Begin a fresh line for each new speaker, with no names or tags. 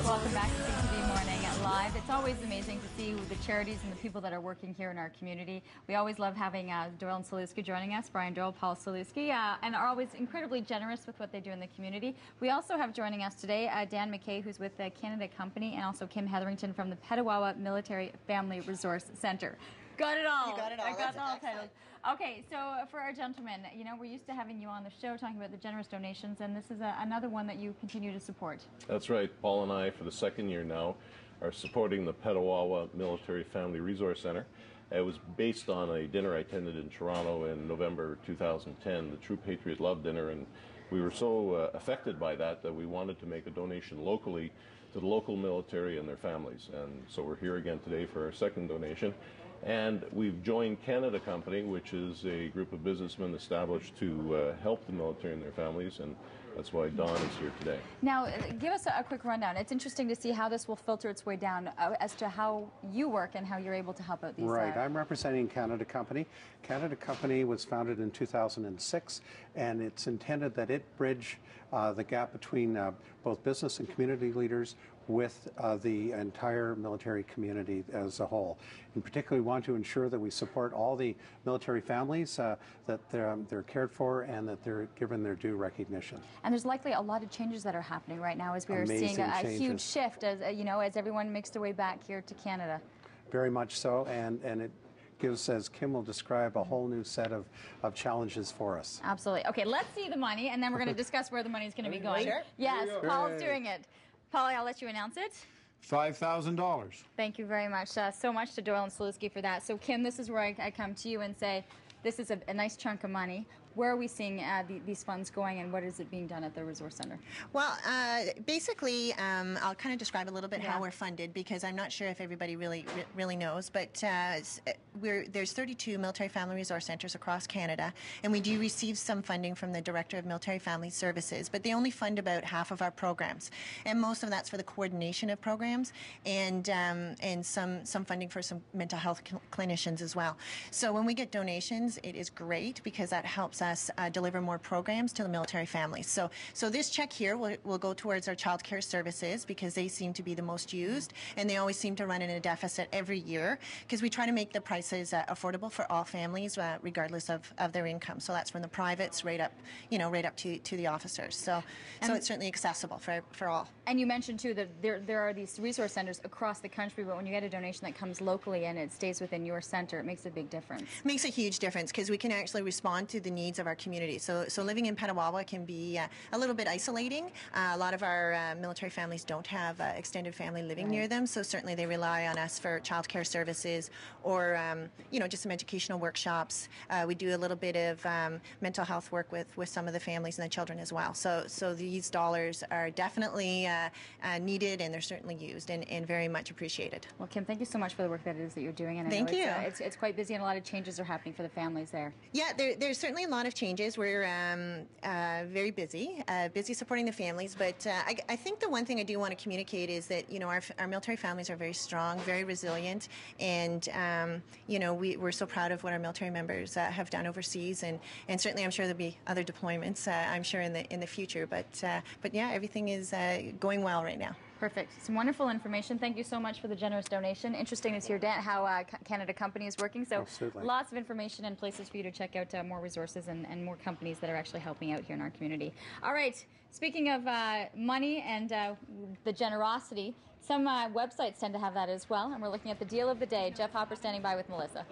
Welcome back to CTV Morning Live. It's always amazing to see the charities and the people that are working here in our community. We always love having Doyle and Salewski joining us, Brian Doyle, Paul Salewski, and are always incredibly generous with what they do in the community. We also have joining us today Dan McKay, who's with the Canada Company, and also Kim Hetherington from the Petawawa Military Family Resource Center. Got it all.
You got it all.
I got all titles. Okay, so for our gentlemen, you know, we're used to having you on the show talking about the generous donations, and this is another one that you continue to support.
That's right. Paul and I, for the second year now, are supporting the Petawawa Military Family Resource Center. It was based on a dinner I attended in Toronto in November 2010, the True Patriot Love Dinner, and we were so affected by that we wanted to make a donation locally to the local military and their families. And so we're here again today for our second donation. And we've joined Canada Company, which is a group of businessmen established to help the military and their families, and that's why Don is here today.
Now, give us a quick rundown. It's interesting to see how this will filter its way down as to how you work and how you're able to help out these.
Right. I'm representing Canada Company. Canada Company was founded in 2006, and it's intended that it bridge the gap between both business and community leaders with the entire military community as a whole. In particular, we want to ensure that we support all the military families, that they're cared for and that they're given their due recognition.
And there's likely a lot of changes that are happening right now as we are seeing a huge shift as as everyone makes their way back here to Canada.
Very much so, and it gives, as Kim will describe, a whole new set of challenges for us.
Absolutely. Okay, let's see the money, and then we're going to discuss where the money is going to be going.
Sure.
Yes, Paul's doing it. Paul, I'll let you announce it.
$5,000.
Thank you very much. So much to Doyle and Salewski for that. So, Kim, this is where I come to you and say, this is a nice chunk of money. Where are we seeing these funds going, and what is it being done at the Resource Center?
Well, basically, I'll kind of describe a little bit how we're funded, because I'm not sure if everybody really knows, but there's 32 military family resource centers across Canada, and we do receive some funding from the Director of Military Family Services, but they only fund about half of our programs, and most of that's for the coordination of programs and some funding for some mental health clinicians as well. So when we get donations, it is great because that helps us deliver more programs to the military families. So this check here will go towards our child care services, because they seem to be the most used, and they always seem to run in a deficit every year, because we try to make the prices affordable for all families regardless of their income. So that's from the privates right up to the officers. So it's certainly accessible for all.
And you mentioned too that there are these resource centers across the country, but when you get a donation that comes locally and it stays within your center, it makes a big difference.
It makes a huge difference, because we can actually respond to the needs of our community. So living in Petawawa can be a little bit isolating. A lot of our military families don't have extended family living near them, so certainly they rely on us for childcare services or just some educational workshops. We do a little bit of mental health work with some of the families and the children as well. So these dollars are definitely needed, and they're certainly used and very much appreciated.
Well, Kim, thank you so much for the work that it is that you're doing. And
thank you.
It's quite busy, and a lot of changes are happening for the families there.
Yeah, there's certainly a lot of changes. We're very busy supporting the families, but I think the one thing I do want to communicate is that our military families are very strong, very resilient, and we're so proud of what our military members have done overseas, and certainly I'm sure there'll be other deployments I'm sure in the future, but yeah, everything is going well right now.
Perfect. Some wonderful information. Thank you so much for the generous donation. Interesting to hear, Dan, how Canada Company is working. So lots of information and places for you to check out more resources and more companies that are actually helping out here in our community. All right. Speaking of money and the generosity, some websites tend to have that as well. And we're looking at the deal of the day. Jeff Hopper standing by with Melissa.